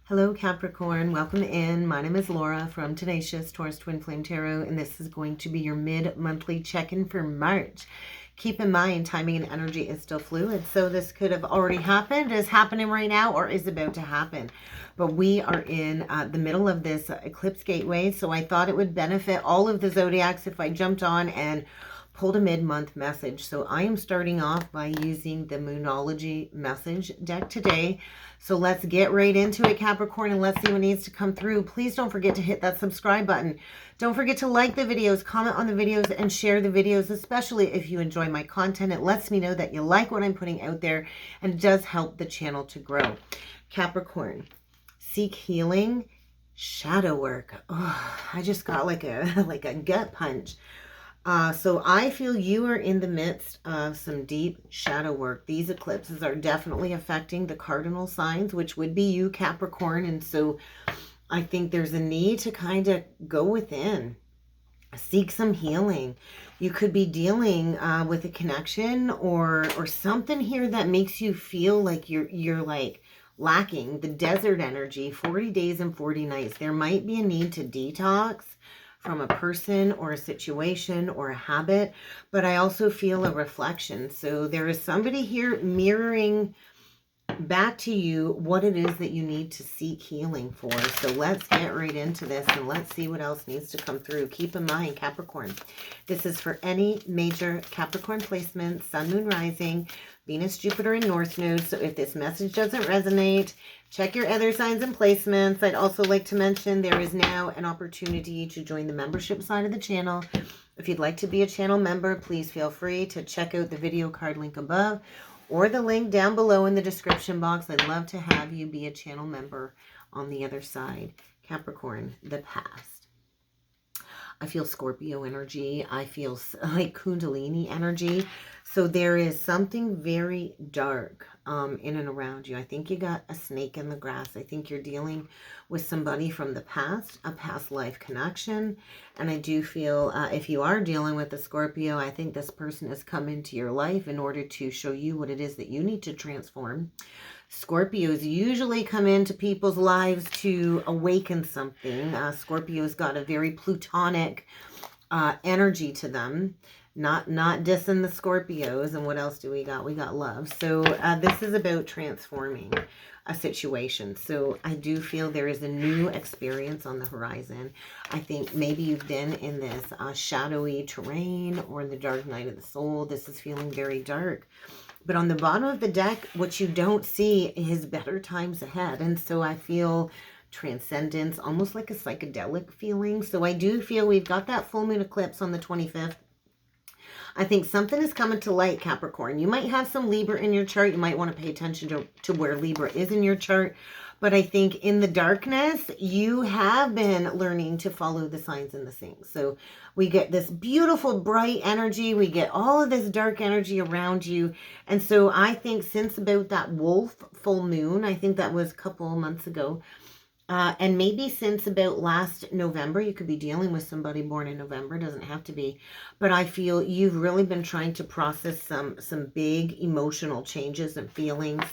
Hello Capricorn, welcome in. My name is Laura from Tenacious Taurus Twin Flame Tarot, and this is going to be your mid-monthly check-in for March. Keep in mind, timing and energy is still fluid, so this could have already happened, is happening right now, or is about to happen. But we are in the middle of this eclipse gateway, so I thought it would benefit all of the zodiacs if I jumped on and pulled a mid-month message. So I am starting off by using the Moonology message deck today. So let's get right into it, Capricorn, and let's see what needs to come through. Please don't forget to hit that subscribe button. Don't forget to like the videos, comment on the videos, and share the videos, especially if you enjoy my content. It lets me know that you like what I'm putting out there, and it does help the channel to grow. Capricorn, seek healing, shadow work. Oh, I just got like a gut punch. So I feel you are in the midst of some deep shadow work. These eclipses are definitely affecting the cardinal signs, which would be you, Capricorn. And so I think there's a need to kind of go within, seek some healing. You could be dealing with a connection or something here that makes you feel like you're like lacking the desert energy, 40 days and 40 nights. There might be a need to detox from a person or a situation or a habit, but I also feel a reflection. So there is somebody here mirroring back to you what it is that you need to seek healing for. So let's get right into this and let's see what else needs to come through. Keep in mind, Capricorn, this is for any major Capricorn placement, Sun, Moon, Rising, Venus, Jupiter, and North Node. So if this message doesn't resonate, check your other signs and placements. I'd also like to mention there is now an opportunity to join the membership side of the channel. If you'd like to be a channel member, please feel free to check out the video card link above or the link down below in the description box. I'd love to have you be a channel member on the other side. Capricorn, the past. I feel Scorpio energy. I feel like Kundalini energy. So there is something very dark in and around you. I think you got a snake in the grass. I think you're dealing with somebody from the past, a past life connection. And I do feel if you are dealing with a Scorpio, I think this person has come into your life in order to show you what it is that you need to transform. Scorpios usually come into people's lives to awaken something. Scorpios got a very plutonic energy to them. Not dissing the Scorpios. And what else do we got? We got love. So this is about transforming a situation. So I do feel there is a new experience on the horizon. I think maybe you've been in this shadowy terrain or in the dark night of the soul. This is feeling very dark. But on the bottom of the deck, what you don't see is better times ahead. And so I feel transcendence, almost like a psychedelic feeling. So I do feel we've got that full moon eclipse on the 25th. I think something is coming to light, Capricorn. You might have some Libra in your chart. You might want to pay attention to where Libra is in your chart. But I think in the darkness, you have been learning to follow the signs and the things. So we get this beautiful, bright energy. We get all of this dark energy around you. And so I think since about that wolf full moon, I think that was a couple of months ago, and maybe since about last November, you could be dealing with somebody born in November. It doesn't have to be. But I feel you've really been trying to process some big emotional changes and feelings.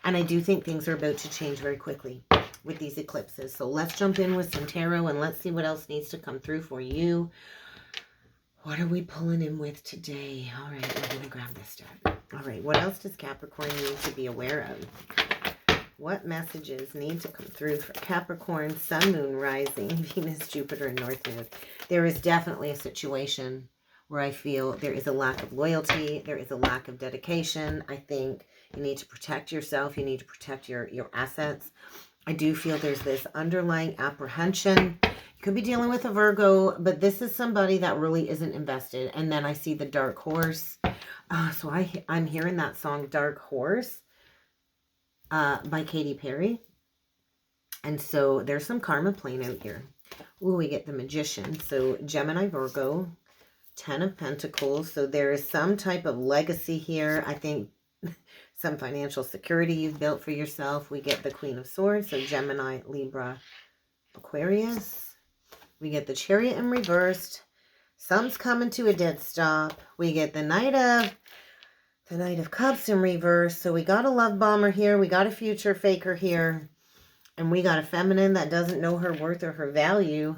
And I do think things are about to change very quickly with these eclipses. So let's jump in with some tarot and let's see what else needs to come through for you. What are we pulling in with today? All right, we're going to grab this deck. All right, what else does Capricorn need to be aware of? What messages need to come through for Capricorn, Sun, Moon, Rising, Venus, Jupiter, and North Node? There is definitely a situation where I feel there is a lack of loyalty. There is a lack of dedication. I think you need to protect yourself. You need to protect your assets. I do feel there's this underlying apprehension. You could be dealing with a Virgo, but this is somebody that really isn't invested. And then I see the Dark Horse. So I'm hearing that song, Dark Horse, by Katy Perry. And so there's some karma playing out here. Ooh, we get the Magician. So Gemini, Virgo, 10 of Pentacles. So there is some type of legacy here. I think some financial security you've built for yourself. We get the Queen of Swords. So Gemini, Libra, Aquarius. We get the Chariot in reversed. Some's coming to a dead stop. We get the Knight of Cups in reverse. So we got a love bomber here. We got a future faker here. And we got a feminine that doesn't know her worth or her value.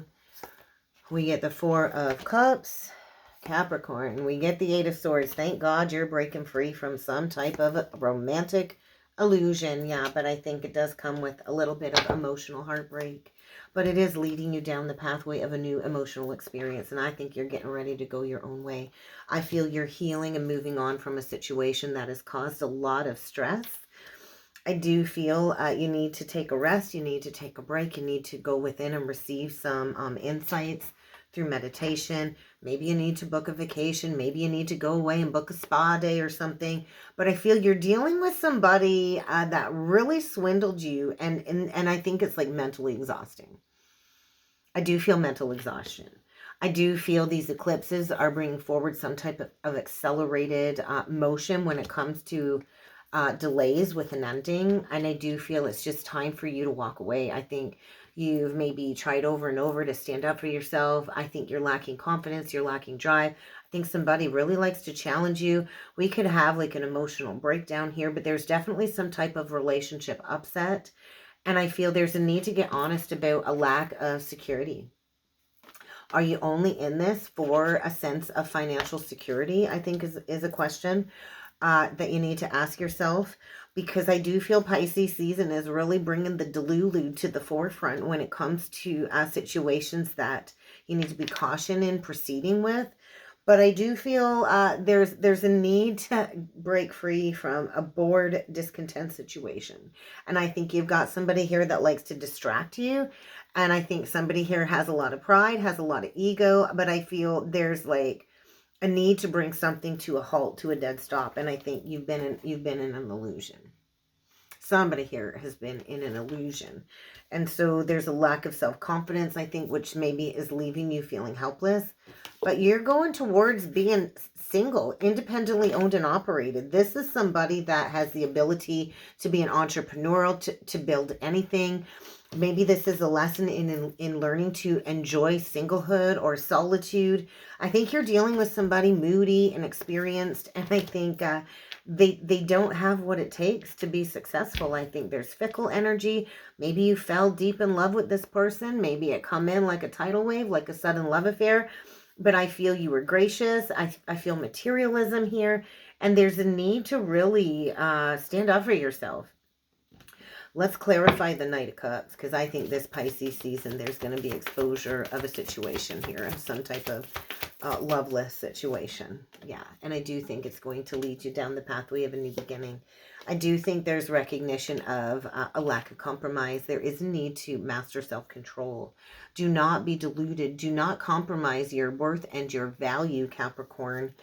We get the Four of Cups, Capricorn. We get the Eight of Swords. Thank God you're breaking free from some type of romantic illusion. Yeah, but I think it does come with a little bit of emotional heartbreak. But it is leading you down the pathway of a new emotional experience. And I think you're getting ready to go your own way. I feel you're healing and moving on from a situation that has caused a lot of stress. I do feel you need to take a rest. You need to take a break. You need to go within and receive some insights through meditation. Maybe you need to book a vacation. Maybe you need to go away and book a spa day or something. But I feel you're dealing with somebody that really swindled you. And I think it's like mentally exhausting. I do feel mental exhaustion. I do feel these eclipses are bringing forward some type of accelerated motion when it comes to delays with an ending. And I do feel it's just time for you to walk away. I think you've maybe tried over and over to stand up for yourself. I think you're lacking confidence. You're lacking drive. I think somebody really likes to challenge you. We could have like an emotional breakdown here, but there's definitely some type of relationship upset. And I feel there's a need to get honest about a lack of security. Are you only in this for a sense of financial security? I think is a question that you need to ask yourself, because I do feel Pisces season is really bringing the delulu to the forefront when it comes to situations that you need to be caution in proceeding with. But I do feel there's a need to break free from a bored, discontent situation. And I think you've got somebody here that likes to distract you. And I think somebody here has a lot of pride, has a lot of ego. But I feel there's like a need to bring something to a halt, to a dead stop. And I think you've been in an illusion. Somebody here has been in an illusion. And so there's a lack of self-confidence, I think, which maybe is leaving you feeling helpless. But you're going towards being single, independently owned and operated. This is somebody that has the ability to be an entrepreneurial, to build anything. Maybe this is a lesson in learning to enjoy singlehood or solitude. I think you're dealing with somebody moody and experienced, and I think they don't have what it takes to be successful. I think there's fickle energy. Maybe you fell deep in love with this person. Maybe it come in like a tidal wave, like a sudden love affair. But I feel you were gracious. I feel materialism here. And there's a need to really stand up for yourself. Let's clarify the Knight of Cups, because I think this Pisces season, there's going to be exposure of a situation here, some type of loveless situation. Yeah, and I do think it's going to lead you down the pathway of a new beginning. I do think there's recognition of a lack of compromise. There is a need to master self-control. Do not be deluded. Do not compromise your worth and your value, Capricorn.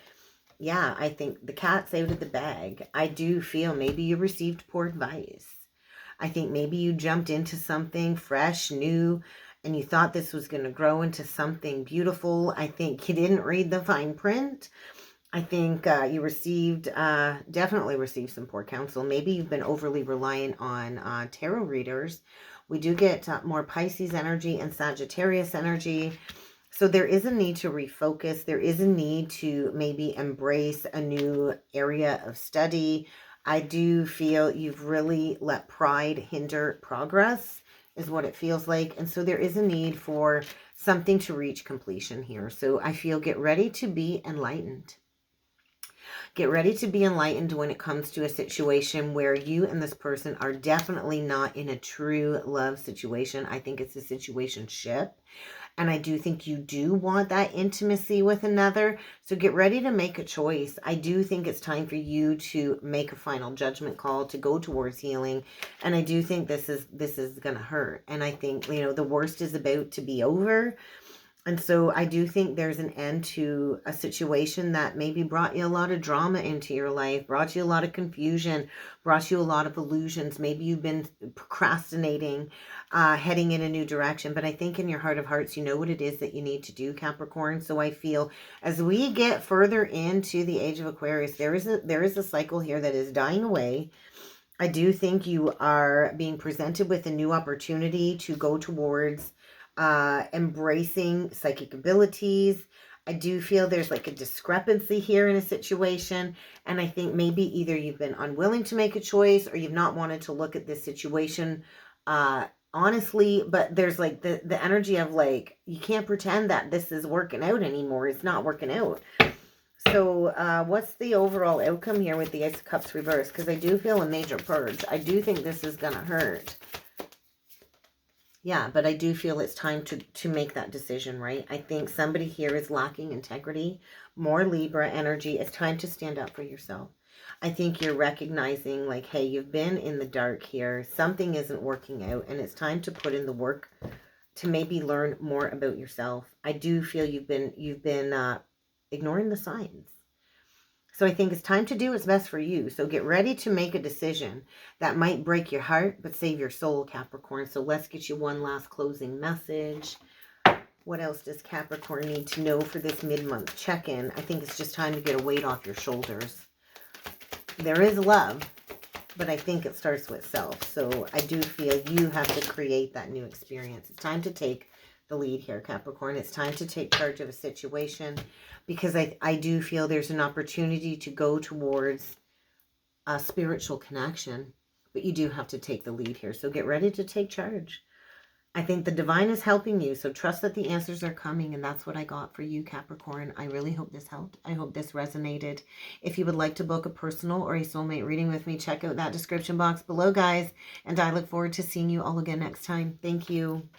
Yeah, I think the cat's out of the bag. I do feel maybe you received poor advice. I think maybe you jumped into something fresh, new, and you thought this was going to grow into something beautiful. I think you didn't read the fine print. I think you definitely received some poor counsel. Maybe you've been overly reliant on tarot readers. We do get more Pisces energy and Sagittarius energy. So there is a need to refocus. There is a need to maybe embrace a new area of study. I do feel you've really let pride hinder progress, is what it feels like. And so there is a need for something to reach completion here. So I feel get ready to be enlightened. Get ready to be enlightened when it comes to a situation where you and this person are definitely not in a true love situation. I think it's a situationship. And I do think you do want that intimacy with another. So get ready to make a choice. I do think it's time for you to make a final judgment call, to go towards healing. And I do think this is going to hurt. And I think, the worst is about to be over. And so I do think there's an end to a situation that maybe brought you a lot of drama into your life, brought you a lot of confusion, brought you a lot of illusions. Maybe you've been procrastinating, heading in a new direction. But I think in your heart of hearts, you know what it is that you need to do, Capricorn. So I feel as we get further into the age of Aquarius, there is a cycle here that is dying away. I do think you are being presented with a new opportunity to go towards embracing psychic abilities. I do feel there's like a discrepancy here in a situation. And I think maybe either you've been unwilling to make a choice or you've not wanted to look at this situation honestly, but there's like the energy of like, you can't pretend that this is working out anymore. It's not working out. So what's the overall outcome here with the Ace of Cups reversed? Because I do feel a major purge. I do think this is going to hurt. Yeah, but I do feel it's time to make that decision, right? I think somebody here is lacking integrity, more Libra energy. It's time to stand up for yourself. I think you're recognizing like, hey, you've been in the dark here. Something isn't working out, and it's time to put in the work to maybe learn more about yourself. I do feel you've been ignoring the signs. So I think it's time to do what's best for you. So get ready to make a decision that might break your heart, but save your soul, Capricorn. So let's get you one last closing message. What else does Capricorn need to know for this mid-month check-in? I think it's just time to get a weight off your shoulders. There is love, but I think it starts with self. So I do feel you have to create that new experience. It's time to take the lead here, Capricorn. It's time to take charge of a situation, because I do feel there's an opportunity to go towards a spiritual connection, but you do have to take the lead here. So get ready to take charge. I think the divine is helping you, so trust that the answers are coming, and that's what I got for you, Capricorn. I really hope this helped. I hope this resonated. If you would like to book a personal or a soulmate reading with me, check out that description box below, guys, and I look forward to seeing you all again next time. Thank you.